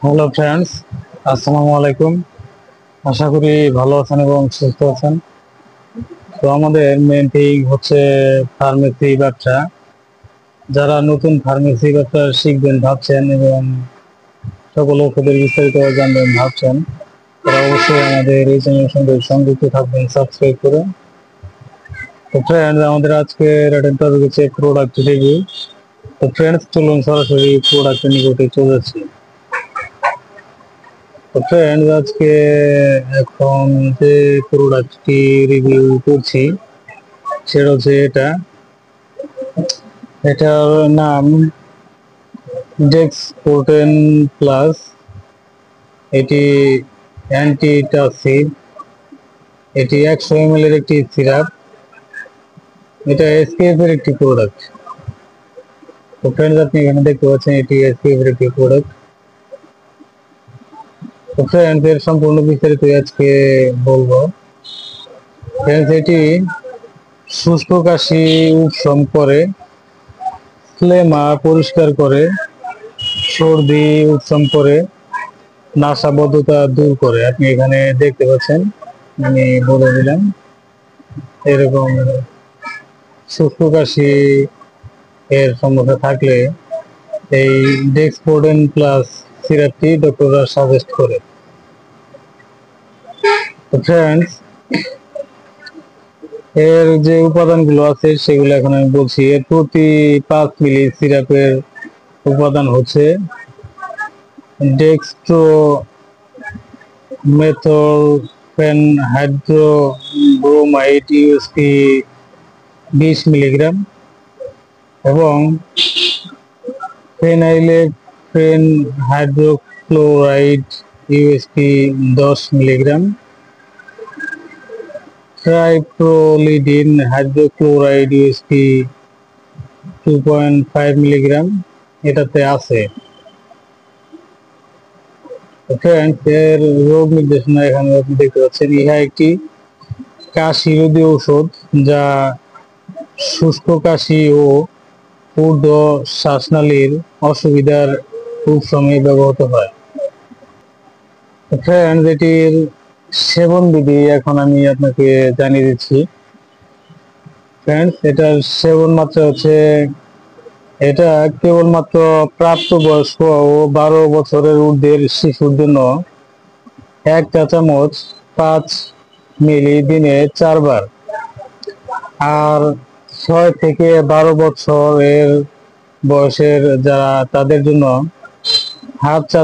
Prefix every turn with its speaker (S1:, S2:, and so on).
S1: Hello friends, আসসালামু আলাইকুম। আশা করি ভালো আছেন এবং সুস্থ আছেন। তো আমাদের মেইন থিং হচ্ছে ফার্মেসি ব্যবসা। যারা নতুন ফার্মেসি ব্যবসা শিখবেন ভাবছেন এবং সকল ওষুধের বিস্তারিত জানবেন ভাবছেন, তারা অবশ্যই আমাদের এই চ্যানেলের সঙ্গে সংযুক্ত থাকবেন সাবস্ক্রাইব করে। তো ফ্রেন্ডস, আমাদের আজকের টপিক হচ্ছে প্রোডাক্ট রিভিউ। তো ফ্রেন্ডস, চলুন সরাসরি প্রোডাক্টের নিকটে চলে যাচ্ছি। তো ফ্রেন্ডস, আজকে এখন যে প্রোডাক্টটি রিভিউ করছি সেটা হচ্ছে এটার নাম ডেক্স প্রোটেন প্লাস। এটি অ্যান্টিটাসিড। এটি 100 ml এর একটি সিরাপ। এটা এসকেএফ এর একটি প্রোডাক্ট। তো ফ্রেন্ডস, আপনি এখানে দেখতে পাচ্ছেন এটি এসকেএফ এর একটি প্রোডাক্ট। তো ফ্রেন্ডস, এর সম্পূর্ণ বিস্তারিত আজকে বলবো। ফ্রেন্ডস, এটি শুষ্ক কাশি উপশম করে, ফ্লেমা পরিষ্কার করে, সর্দি উপশম করে, নাসাবদ্ধতা দূর করে। আপনি এখানে দেখতে পাচ্ছেন, আমি বলে দিলাম। এরকম শুষ্ক কাশি এর সমস্যা থাকলে এই ডেক্সপোডেন প্লাস সিরাপটি ডক্টররা সাজেস্ট করে। তো ফ্রেন্ডস, এর যে উপাদানগুলো আছে সেগুলো এখন আমি বলছি। এর প্রতি 5 মিলি সিরাপের উপাদান হচ্ছে ডেক্সট্রো মেথলফেনহাইড্রোব্রোমাইড ইউএসপি 20 মিলিগ্রাম এবং phenylephrine hydrochloride USP 10 milligram, triprolidine hydrochloride USP 2.5 milligram এটাতে আছে। এর রোগ নির্দেশনা এখানে আপনি দেখতে পাচ্ছেন। ইহা একটি কাশি রোধী ঔষধ যা শুষ্ক কাশি ও ঊর্ধ্ব শ্বাসনালীর অসুবিধার উপশমে ব্যবহৃত হয়। ফ্রেন্ডস, এটির সেবন বিধি এখন আমি আপনাকে জানিয়ে দিচ্ছি। ফ্রেন্ডস, এটার সেবন মাত্রা হচ্ছে, এটা কেবলমাত্র প্রাপ্তবয়স্ক ও 12 বছরের ঊর্ধ্বের শিশুর জন্য 1 চা চামচ 5 মিলি দিনে 4 বার, আর 6 থেকে 12 বছরের বয়সের যারা তাদের জন্য হাফ চা